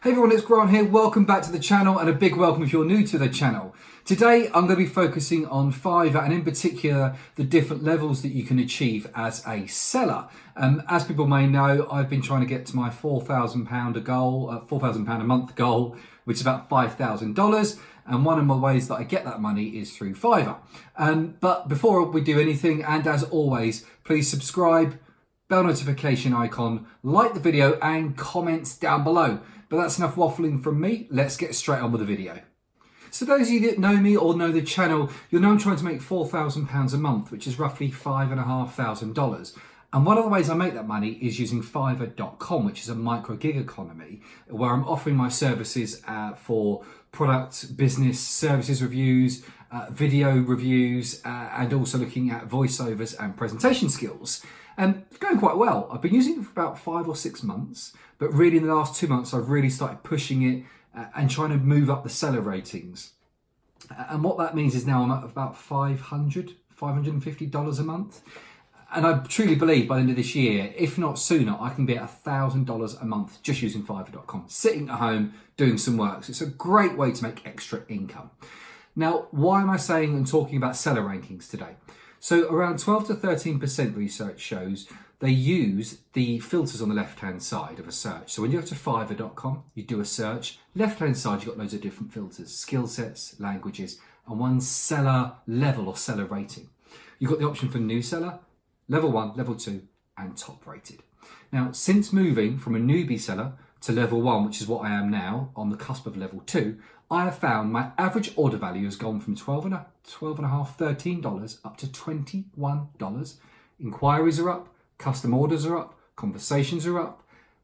Hey everyone, it's Grant here. Welcome back to the channel and a big welcome if you're new to the channel. Today I'm going to be focusing on Fiverr and in particular the different levels that you can achieve as a seller. As people may know, I've been trying to get to my £4,000 goal, £4,000 a month goal, which is about $5,000. And one of my ways that I get that money is through Fiverr. But before we do anything, and as always, please subscribe, bell notification icon, like the video and comments down below. But that's enough waffling from me. Let's get straight on with the video. So those of you that know me or know the channel, you'll know I'm trying to make £4,000 a month, which is roughly $5,500. And one of the ways I make that money is using Fiverr.com, which is a micro gig economy, where I'm offering my services for product, business, services reviews, video reviews, and also looking at voiceovers and presentation skills. And it's going quite well. I've been using it for about 5 or 6 months, but really in the last 2 months, I've really started pushing it and trying to move up the seller ratings. And what that means is now I'm at about $550 a month. And I truly believe by the end of this year, if not sooner, I can be at $1,000 a month just using Fiverr.com, sitting at home doing some work. So it's a great way to make extra income. Now, why am I saying and talking about seller rankings today? So around 12 to 13% research shows they use the filters on the left-hand side of a search. So when you go to Fiverr.com, you do a search. Left-hand side, you've got loads of different filters, skill sets, languages, and one seller level or seller rating. You've got the option for new seller, level 1, level 2, and top rated. Now, since moving from a newbie seller to level 1, which is what I am now, on the cusp of level 2, I have found my average order value has gone from $12.5, $13 up to $21. Inquiries are up, custom orders are up, conversations are up,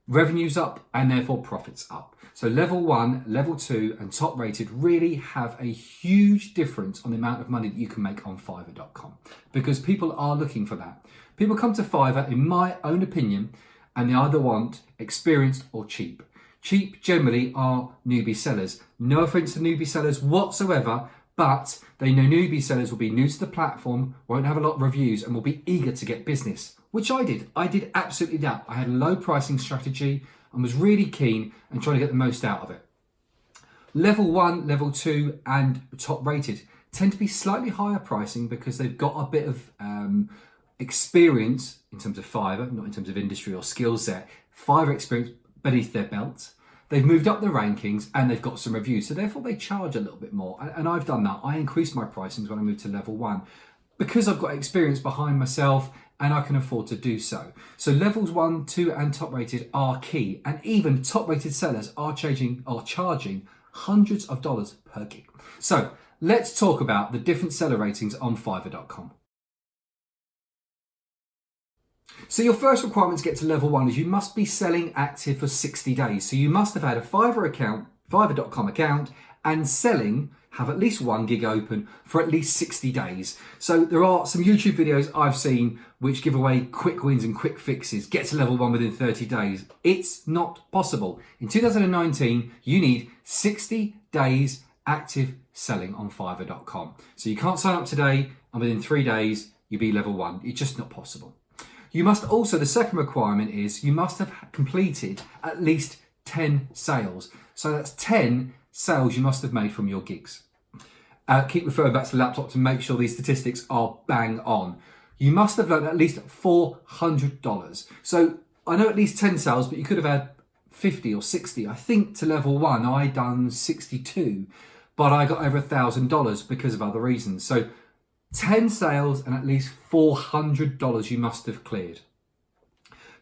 revenues up, and therefore profits up. So level 1, level 2, and top rated really have a huge difference on the amount of money that you can make on Fiverr.com because people are looking for that. People come to Fiverr, in my own opinion, and they either want experienced or cheap. Cheap generally are newbie sellers. No offense to newbie sellers whatsoever, but they know newbie sellers will be new to the platform, won't have a lot of reviews, and will be eager to get business, which I did. I did absolutely that. I had a low pricing strategy and was really keen and trying to get the most out of it. Level 1, level 2, and top rated tend to be slightly higher pricing because they've got a bit of experience in terms of Fiverr, not in terms of industry or skill set. Fiverr experience beneath their belt. They've moved up the rankings and they've got some reviews. So therefore they charge a little bit more. And I've done that. I increased my pricings when I moved to level 1 because I've got experience behind myself and I can afford to do so. So levels 1, 2 and top rated are key. And even top rated sellers are charging hundreds of dollars per gig. So let's talk about the different seller ratings on Fiverr.com. So your first requirement to get to level 1 is you must be selling active for 60 days. So you must have had a Fiverr.com account and have at least 1 gig open for at least 60 days. So there are some YouTube videos I've seen which give away quick wins and quick fixes, get to level 1 within 30 days. It's not possible. In 2019, you need 60 days active selling on Fiverr.com. So you can't sign up today and within 3 days, you'll be level 1. It's just not possible. You must also, the second requirement is you must have completed at least 10 sales. So that's 10 sales you must have made from your gigs. Keep referring back to the laptop to make sure these statistics are bang on. You must have learned at least $400. So I know at least 10 sales, but you could have had 50 or 60. I think to level 1, I done 62, but I got over $1,000 because of other reasons. So 10 sales and at least $400 you must have cleared.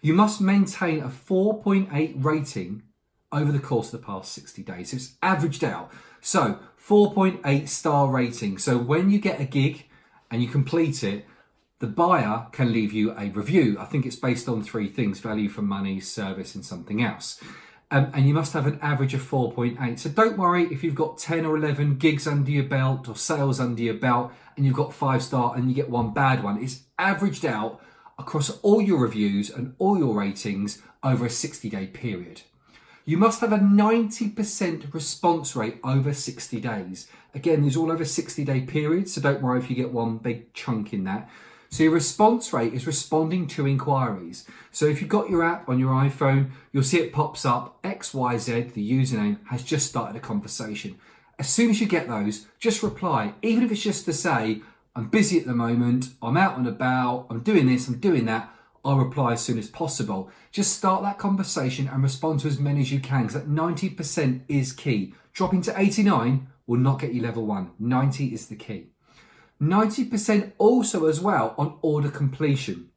You must maintain a 4.8 rating over the course of the past 60 days. So it's averaged out. So 4.8 star rating. So when you get a gig and you complete it, the buyer can leave you a review. I think it's based on 3 things: value for money, service, and something else. And you must have an average of 4.8. So don't worry if you've got 10 or 11 gigs under your belt or sales under your belt and you've got 5-star and you get 1 bad one. It's averaged out across all your reviews and all your ratings over a 60-day period. You must have a 90% response rate over 60 days. Again, these are all over 60-day periods, so don't worry if you get 1 big chunk in that. So your response rate is responding to inquiries. So if you've got your app on your iPhone, you'll see it pops up, XYZ, the username, has just started a conversation. As soon as you get those, just reply, even if it's just to say, I'm busy at the moment, I'm out and about, I'm doing this, I'm doing that. I'll reply as soon as possible. Just start that conversation and respond to as many as you can, because that 90% is key. Dropping to 89 will not get you level 1. 90 is the key. 90% also as well on order completion.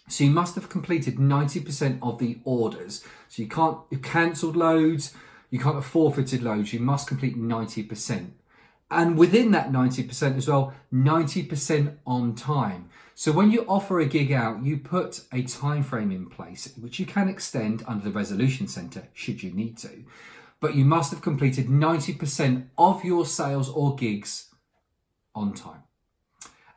So you must have completed 90% of the orders. So you've cancelled loads, you can't have forfeited loads, you must complete 90%. And within that 90% as well, 90% on time. So when you offer a gig out, you put a time frame in place, which you can extend under the resolution center should you need to. But you must have completed 90% of your sales or gigs on time.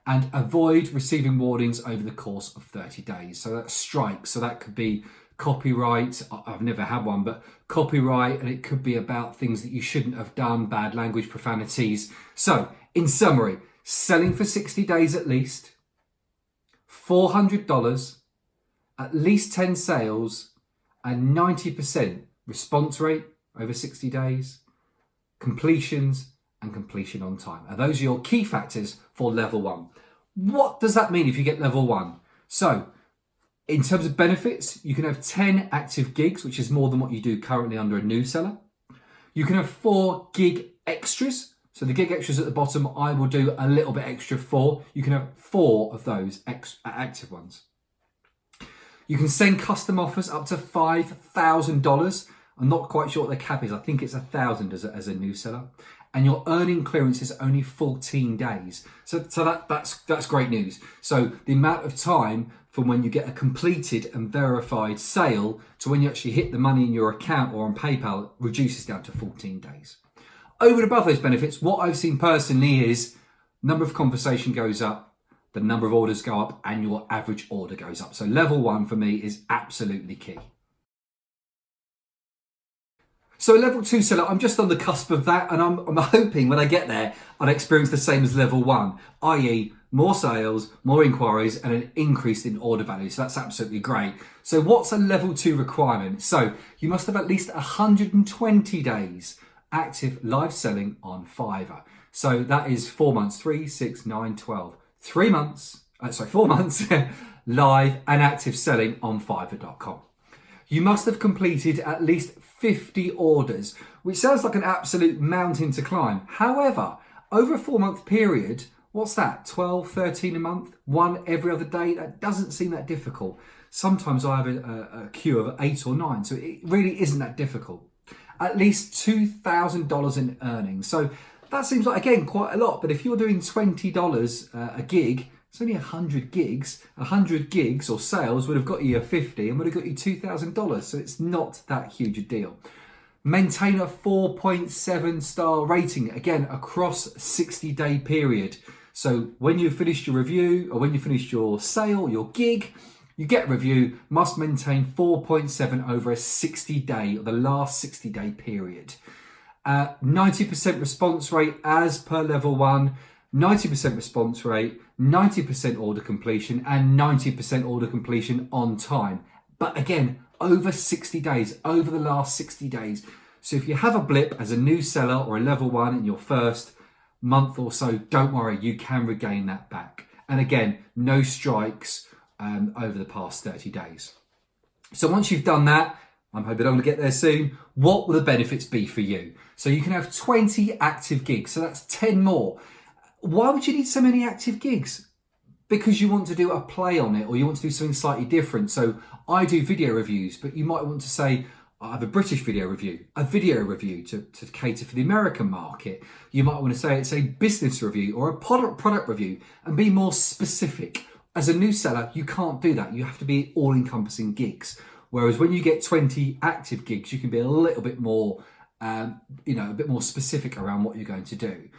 And avoid receiving warnings over the course of 30 days. So that's strikes. So that could be copyright. I've never had one, but copyright, and it could be about things that you shouldn't have done, bad language, profanities. So in summary, selling for 60 days at least, $400, at least 10 sales, and 90% response rate over 60 days, completions, and completion on time. And those are your key factors for level 1. What does that mean if you get level 1? So in terms of benefits, you can have 10 active gigs, which is more than what you do currently under a new seller. You can have 4 gig extras. So the gig extras at the bottom, I will do a little bit extra for. You can have 4 of those active ones. You can send custom offers up to $5,000. I'm not quite sure what the cap is. I think it's 1,000 as a new seller. And your earning clearance is only 14 days. So that's great news. So the amount of time from when you get a completed and verified sale to when you actually hit the money in your account or on PayPal reduces down to 14 days. Over and above those benefits, what I've seen personally is number of conversation goes up, the number of orders go up, and your average order goes up. So level 1 for me is absolutely key. So a level 2 seller, I'm just on the cusp of that, and I'm hoping when I get there, I'll experience the same as level 1, i.e. more sales, more inquiries, and an increase in order value. So that's absolutely great. So what's a level 2 requirement? So you must have at least 120 days active live selling on Fiverr. So that is 4 months, 3, 6, 9, 12. 4 months live and active selling on Fiverr.com. You must have completed at least 50 orders, which sounds like an absolute mountain to climb. However, over a 4-month period, what's that? 12, 13 a month, 1 every other day? That doesn't seem that difficult. Sometimes I have a queue of 8 or 9, so it really isn't that difficult. At least $2,000 in earnings. So that seems like, again, quite a lot. But if you're doing $20 a gig, it's only 100 gigs. 100 gigs or sales would have got you a 50 and would have got you $2,000. So it's not that huge a deal. Maintain a 4.7 star rating, again, across 60-day period. So when you've finished your review or when you finished your sale, your gig, you get a review, must maintain 4.7 over a 60-day or the last 60-day period. 90% response rate as per level 1, 90% response rate, 90% order completion, and 90% order completion on time. But again, over 60 days, over the last 60 days. So if you have a blip as a new seller or a level 1 in your first month or so, don't worry, you can regain that back. And again, no strikes over the past 30 days. So once you've done that, I'm hoping I'm going to get there soon, what will the benefits be for you? So you can have 20 active gigs, so that's 10 more. Why would you need so many active gigs? Because you want to do a play on it or you want to do something slightly different. So I do video reviews, but you might want to say, I have a British video review, a video review to cater for the American market. You might want to say it's a business review or a product review and be more specific. As a new seller, you can't do that. You have to be all-encompassing gigs. Whereas when you get 20 active gigs, you can be a little bit more, a bit more specific around what you're going to do.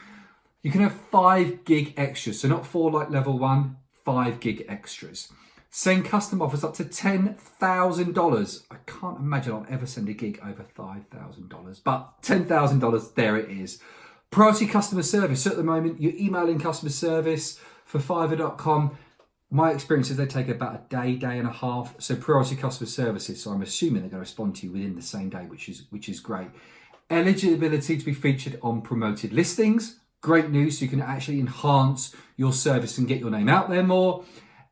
You can have 5 gig extras, so not 4 like level 1, 5 gig extras. Send custom offers up to $10,000. I can't imagine I'll ever send a gig over $5,000, but $10,000, there it is. Priority customer service. So at the moment, you're emailing customer service for Fiverr.com. My experience is they take about a day, day and a half. So priority customer services. So I'm assuming they're going to respond to you within the same day, which is great. Eligibility to be featured on promoted listings. Great news. So you can actually enhance your service and get your name out there more.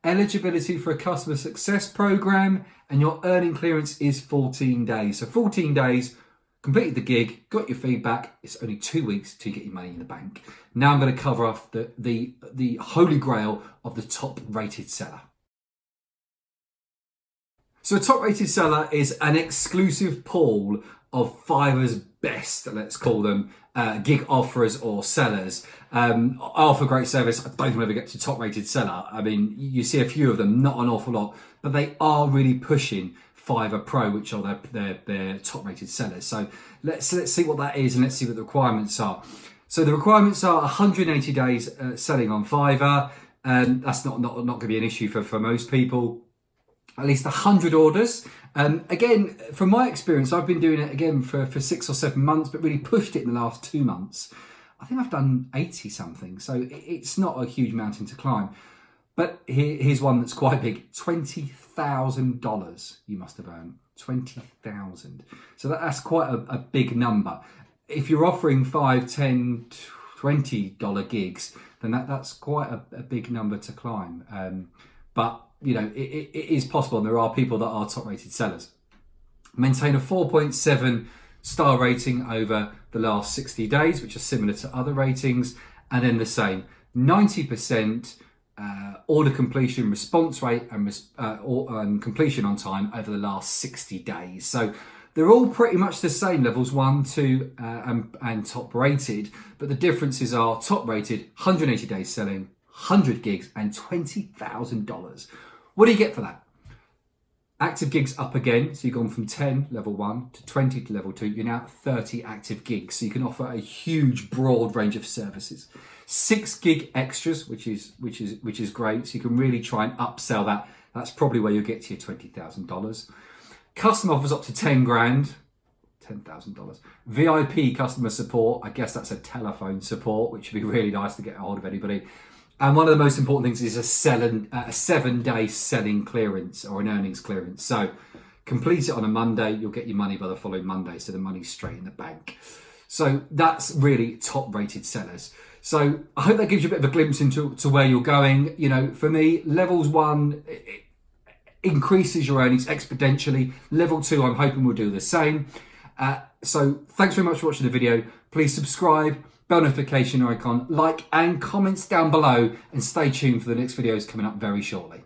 Eligibility for a customer success program, and your earning clearance is 14 days. So 14 days, completed the gig, got your feedback. It's only 2 weeks to get your money in the bank. Now I'm going to cover off the holy grail of the top rated seller. So a top rated seller is an exclusive pool of Fiverr's best, let's call them, gig offerers or sellers. I offer great service. I don't think we'll ever get to top rated seller. I mean, you see a few of them, not an awful lot, but they are really pushing Fiverr Pro, which are their top rated sellers. So let's see what that is, and let's see what the requirements are. So the requirements are 180 days selling on Fiverr. That's not going to be an issue for most people. At least 100 orders. Again, from my experience, I've been doing it again for 6 or 7 months, but really pushed it in the last 2 months. I think I've done 80 something, so it's not a huge mountain to climb. But here's one that's quite big. $20,000 you must have earned. 20,000. So that's quite a big number. If you're offering $5, $10, $20 gigs, then that's quite a big number to climb. But you know, it is possible, and there are people that are top rated sellers. Maintain a 4.7 star rating over the last 60 days, which are similar to other ratings, and then the same 90% order completion response rate and completion on time over the last 60 days. So they're all pretty much the same, levels 1, 2 and top rated, but the differences are top rated, 180 days selling, 100 gigs and $20,000. What do you get for that? Active gigs up again. So you've gone from 10 level 1 to 20 to level 2. You're now at 30 active gigs. So you can offer a huge broad range of services. 6 gig extras, which is great. So you can really try and upsell that. That's probably where you'll get to your $20,000. Custom offers up to 10 grand. $10,000. VIP customer support. I guess that's a telephone support, which would be really nice to get a hold of anybody. And one of the most important things is a 7-day selling clearance or an earnings clearance. So complete it on a Monday, you'll get your money by the following Monday. So the money's straight in the bank. So that's really top rated sellers. So I hope that gives you a bit of a glimpse into where you're going. You know, for me, levels 1 it increases your earnings exponentially. Level 2, I'm hoping will do the same. So thanks very much for watching the video. Please subscribe. Bell notification icon, like and comments down below, and stay tuned for the next videos coming up very shortly.